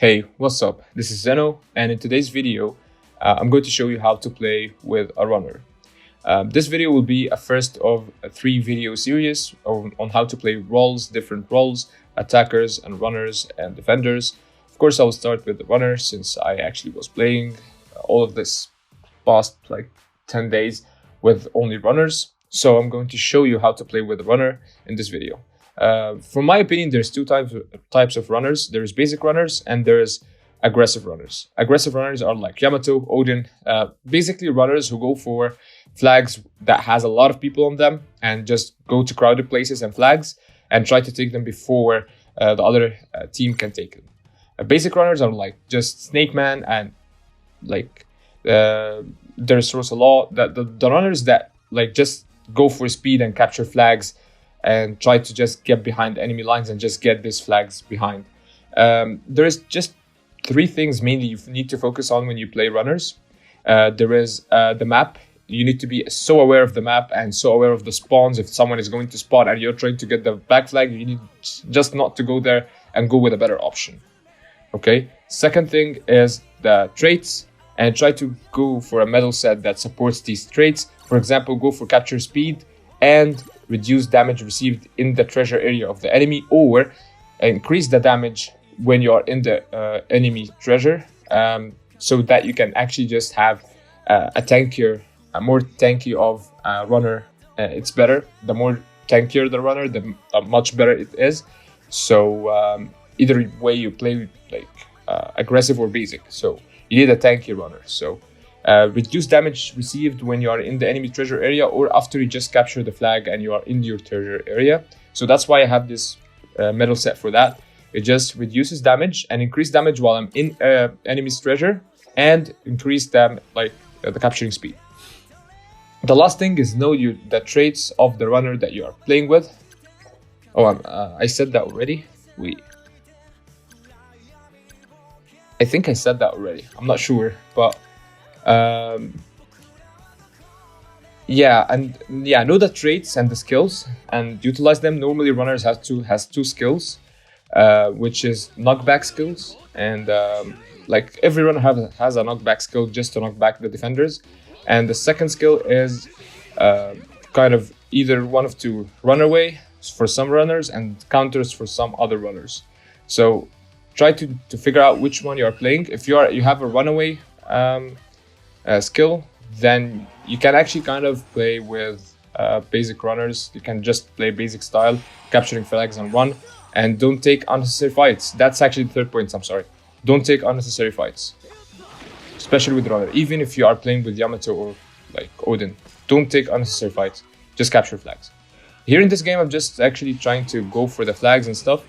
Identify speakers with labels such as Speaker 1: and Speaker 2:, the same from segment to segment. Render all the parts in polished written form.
Speaker 1: Hey, what's up? This is Zeno, and in today's video, I'm going to show you how to play with a runner. This video will be a first of a 3 video series on how to play roles, different roles, attackers and runners and defenders. Of course, I will start with the runner since I actually was playing all of this past like 10 days with only runners. So I'm going to show you how to play with a runner in this video. From my opinion, there's two types of runners. There's basic runners and there's aggressive runners. Aggressive runners are like Yamato, Odin, basically runners who go for flags that has a lot of people on them and just go to crowded places and flags and try to take them before the other team can take them. Basic runners are like just Snake Man and like there's Rosa Law. The runners that like just go for speed and capture flags and try to just get behind enemy lines and just get these flags behind. There's just 3 things mainly you need to focus on when you play runners. There is the map. You need to be so aware of the map and so aware of the spawns. If someone is going to spawn and you're trying to get the back flag, you need just not to go there and go with a better option. Okay. Second thing is the traits, and try to go for a medal set that supports these traits. For example, go for capture speed and reduce damage received in the treasure area of the enemy, or increase the damage when you are in the enemy treasure, so that you can actually just have a more tanky of runner. It's better. The more tankier the runner, the much better it is. So either way you play, like aggressive or basic. So you need a tanky runner. So reduce damage received when you are in the enemy treasure area or after you just capture the flag and you are in your treasure area. So that's why I have this medal set for that. It just reduces damage and increase damage while I'm in enemy's treasure and increase them like the capturing speed. The last thing is know the traits of the runner that you are playing with. Oh, I said that already. Wait. I think I said that already. I'm not sure, but know the traits and the skills and utilize them. Normally runners has 2 skills, which is knockback skills, and like every runner has a knockback skill just to knock back the defenders. And the second skill is kind of either one of 2: run away for some runners and counters for some other runners. So try to figure out which one you are playing. If you have a runaway skill, then you can actually kind of play with basic runners. You can just play basic style, capturing flags and run, and don't take unnecessary fights. That's actually the 3rd point. I'm sorry. Don't take unnecessary fights, especially with runner. Even if you are playing with Yamato or like Odin, don't take unnecessary fights. Just capture flags. Here in this game, I'm just actually trying to go for the flags and stuff,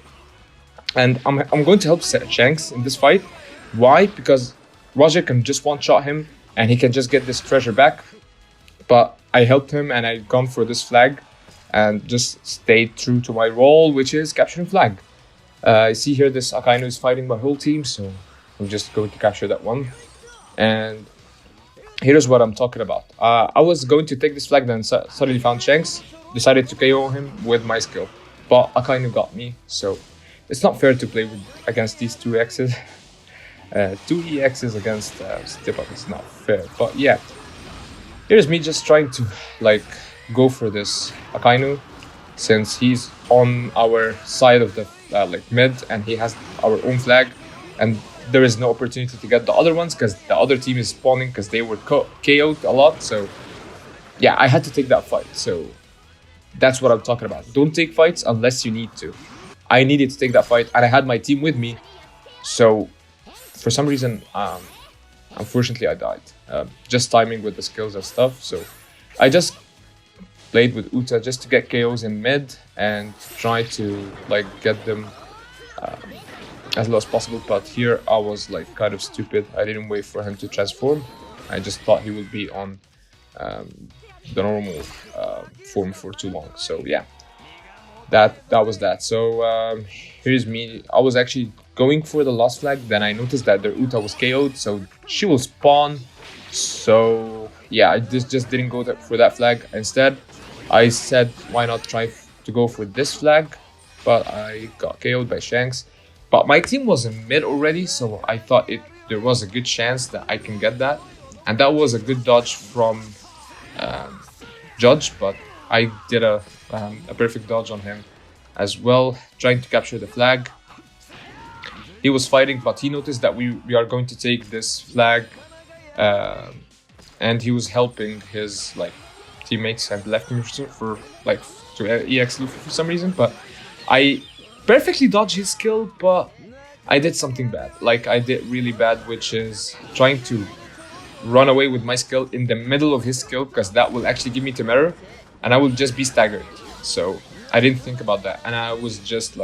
Speaker 1: and I'm going to help Shanks in this fight. Why? Because Roger can just one-shot him and he can just get this treasure back. But I helped him and I gone for this flag and just stayed true to my role, which is capturing flag. I see here this Akainu is fighting my whole team, so I'm just going to capture that one. And here's what I'm talking about. I was going to take this flag, then suddenly found Shanks, decided to KO him with my skill. But Akainu got me, so it's not fair to play against these 2 X's. 2 EXs against Step Up is not fair, but yeah. Here's me just trying to like go for this Akainu, since he's on our side of the like mid and he has our own flag, and there is no opportunity to get the other ones because the other team is spawning because they were KO'd a lot. So yeah, I had to take that fight. So that's what I'm talking about. Don't take fights unless you need to. I needed to take that fight and I had my team with me, so for some reason, unfortunately, I died. Just timing with the skills and stuff. So I just played with Uta just to get KOs in mid and try to like get them as low as possible. But here I was like kind of stupid. I didn't wait for him to transform. I just thought he would be on the normal form for too long. So yeah, that was that. So here's me. I was actually going for the last flag, then I noticed that their Uta was KO'd, so she will spawn. So yeah, I just didn't go for that flag. Instead, I said, why not try to go for this flag? But I got KO'd by Shanks. But my team was in mid already, so I thought there was a good chance that I can get that. And that was a good dodge from Judge, but I did a perfect dodge on him as well, trying to capture the flag. He was fighting, but he noticed that we are going to take this flag, and he was helping his teammates and left him for to EX Luffy for some reason. But I perfectly dodged his skill, but I did something bad. I did really bad, which is trying to run away with my skill in the middle of his skill, because that will actually give me Temerer, and I will just be staggered. So I didn't think about that, and I was just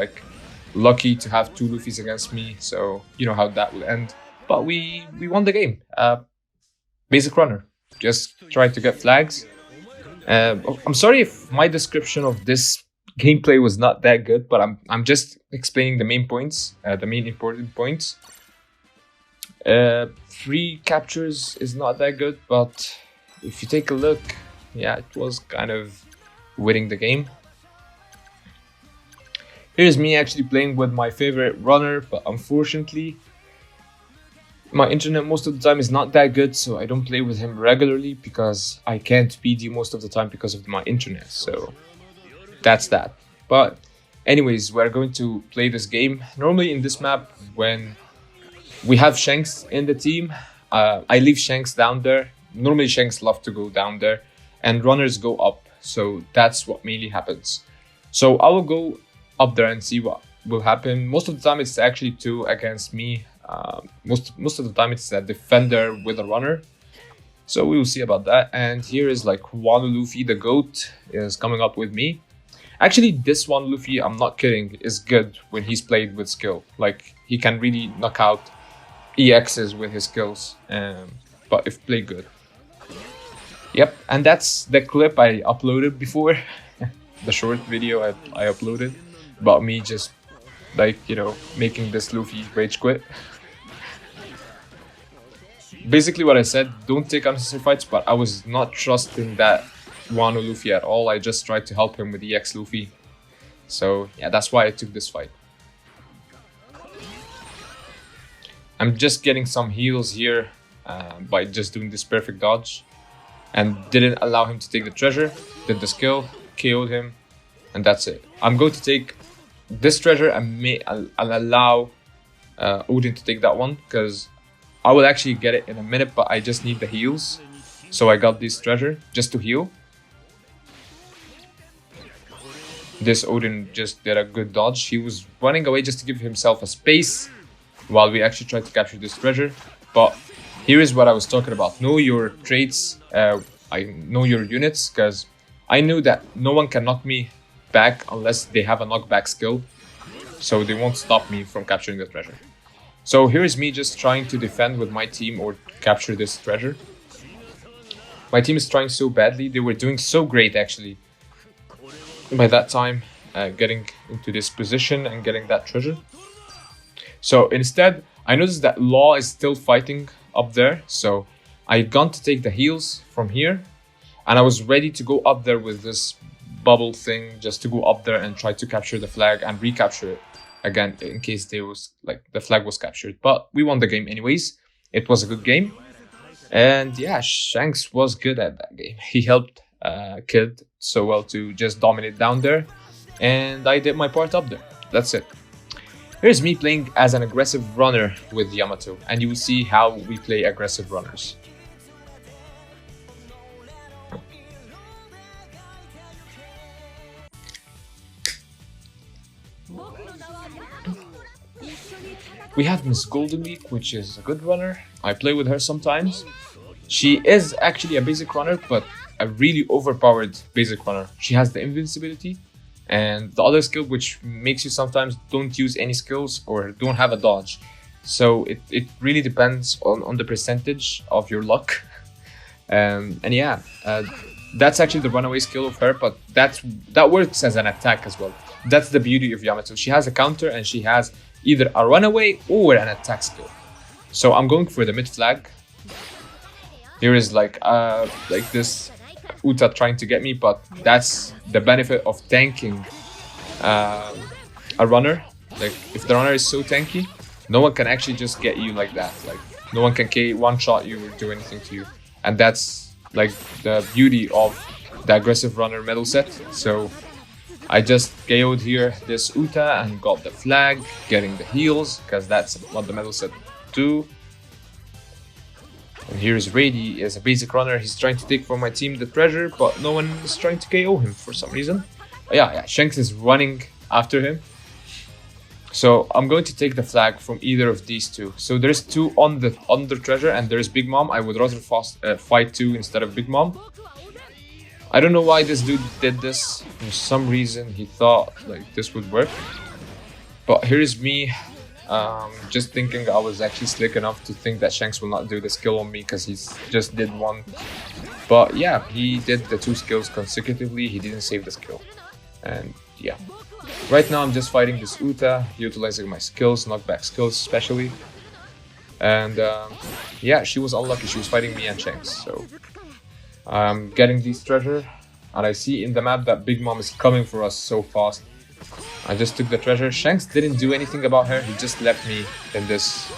Speaker 1: lucky to have 2 Luffys against me, so you know how that will end. But we won the game. Basic runner, just try to get flags. I'm sorry if my description of this gameplay was not that good, but I'm just explaining the main points, the main important points. 3 captures is not that good, but if you take a look, yeah, it was kind of winning the game. Here's me actually playing with my favorite runner, but unfortunately my internet most of the time is not that good, so I don't play with him regularly because I can't PD most of the time because of my internet, so that's that. But anyways, we're going to play this game. Normally in this map, when we have Shanks in the team, I leave Shanks down there. Normally Shanks love to go down there and runners go up, so that's what mainly happens. So I will go up there and see what will happen. Most of the time it's actually 2 against me. Most of the time it's a defender with a runner, so we will see about that. And here is Wano Luffy, the GOAT, is coming up with me. Actually, this one Luffy, I'm not kidding, is good when he's played with skill. He can really knock out EXs with his skills, but if played good. Yep, and that's the clip I uploaded before, the short video I uploaded about me just making this Luffy rage quit. Basically what I said, don't take unnecessary fights, but I was not trusting that Wano Luffy at all. I just tried to help him with EX Luffy. So yeah, that's why I took this fight. I'm just getting some heals here by just doing this perfect dodge, and didn't allow him to take the treasure, did the skill, KO'd him, and that's it. I'm going to take this treasure and I'll allow Odin to take that one, because I will actually get it in a minute, but I just need the heals. So I got this treasure just to heal. This Odin just did a good dodge. He was running away just to give himself a space while we actually tried to capture this treasure. But here is what I was talking about. Know your traits, I know your units, because I knew that no one can knock me back unless they have a knockback skill, so they won't stop me from capturing the treasure. So here is me just trying to defend with my team or capture this treasure. My team is trying so badly. They were doing so great actually by that time, getting into this position and getting that treasure. So instead, I noticed that Law is still fighting up there, so I gone to take the heals from here, and I was ready to go up there with this bubble thing just to go up there and try to capture the flag and recapture it again in case they was the flag was captured. But we won the game anyways. It was a good game, and yeah, Shanks was good at that game. He helped Kid so well to just dominate down there, and I did my part up there. That's it. Here's me playing as an aggressive runner with Yamato, and you will see how we play aggressive runners. We have Miss Golden Week, which is a good runner. I play with her sometimes. She is actually a basic runner, but a really overpowered basic runner. She has the invincibility and the other skill, which makes you sometimes don't use any skills or don't have a dodge. So it really depends on the percentage of your luck. And yeah, that's actually the runaway skill of her, but that works as an attack as well. That's the beauty of Yamato. She has a counter and she has either a runaway or an attack skill. So I'm going for the mid flag. Here is this Uta trying to get me, but that's the benefit of tanking a runner. Like, if the runner is so tanky, no one can actually just get you like that. Like, no one can one-shot you or do anything to you. And that's like the beauty of the aggressive runner medal set. So I just KO'd here this Uta and got the flag, getting the heals, because that's what the medal set do. And here's Rady as a basic runner. He's trying to take from my team the treasure, but no one is trying to KO him for some reason. Yeah, Shanks is running after him. So I'm going to take the flag from either of these two. So there's two on the treasure, and there's Big Mom. I would rather fight two instead of Big Mom. I don't know why this dude did this. For some reason he thought like this would work. But here's me, just thinking I was actually slick enough to think that Shanks will not do the skill on me because he just did one. But yeah, he did the two skills consecutively. He didn't save the skill. And yeah. Right now I'm just fighting this Uta, utilizing my skills, knockback skills especially. And yeah, she was unlucky. She was fighting me and Shanks. So I'm getting these treasure, and I see in the map that Big Mom is coming for us so fast. I just took the treasure. Shanks didn't do anything about her. He just left me in this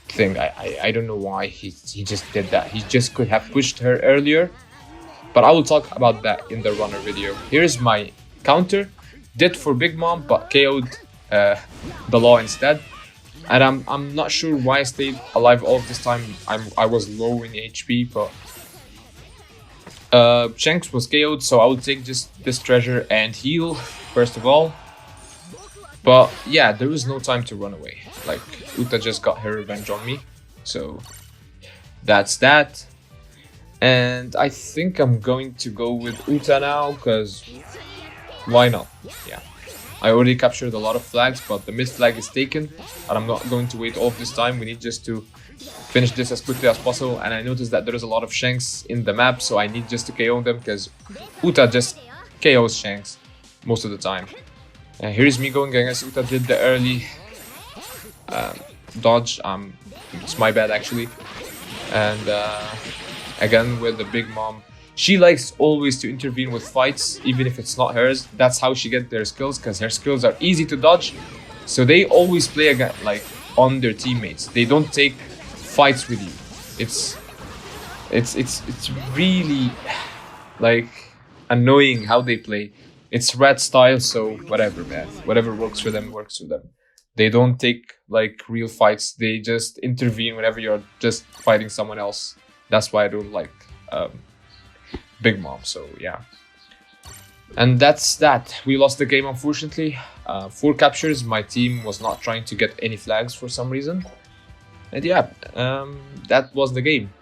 Speaker 1: thing. I don't know why he just did that. He just could have pushed her earlier. But I will talk about that in the runner video. Here's my counter. Did for Big Mom, but KO'd the Law instead. And I'm not sure why I stayed alive all of this time. I was low in HP, but Shanks was KO'd, so I will take just this treasure and heal first of all. But yeah, there was no time to run away. Like, Uta just got her revenge on me, so that's that. And I think I'm going to go with Uta now, because why not? Yeah, I already captured a lot of flags, but the mid flag is taken, and I'm not going to wait all of this time. We need just to finish this as quickly as possible. And I noticed that there is a lot of Shanks in the map, so I need just to KO them, because Uta just KOs Shanks most of the time. And here's me going against Uta. Did the early dodge. It's my bad actually. And again with the Big Mom. She likes always to intervene with fights, even if it's not hers. That's how she gets their skills, because her skills are easy to dodge. So they always play again, like on their teammates. They don't take fights with you. It's really like annoying how they play. It's rat style, so whatever, man. Whatever works for them works for them. They don't take like real fights. They just intervene whenever you're just fighting someone else. That's why I don't like Big Mom. So yeah, and that's that. We lost the game unfortunately. 4 captures. My team was not trying to get any flags for some reason. And yeah, that was the game.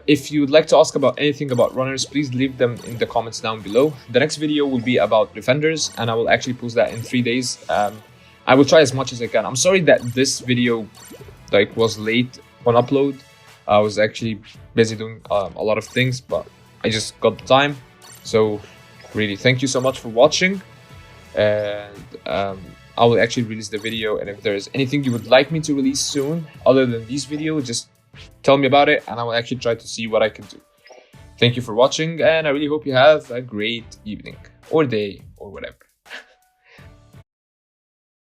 Speaker 1: If you'd like to ask about anything about runners, please leave them in the comments down below. The next video will be about defenders, and I will actually post that in 3 days. I will try as much as I can. I'm sorry that this video was late on upload. I was actually busy doing a lot of things, but I just got the time. So really, thank you so much for watching. And I will actually release the video. And if there is anything you would like me to release soon, other than these videos, just tell me about it, and I will actually try to see what I can do. Thank you for watching, and I really hope you have a great evening or day or whatever.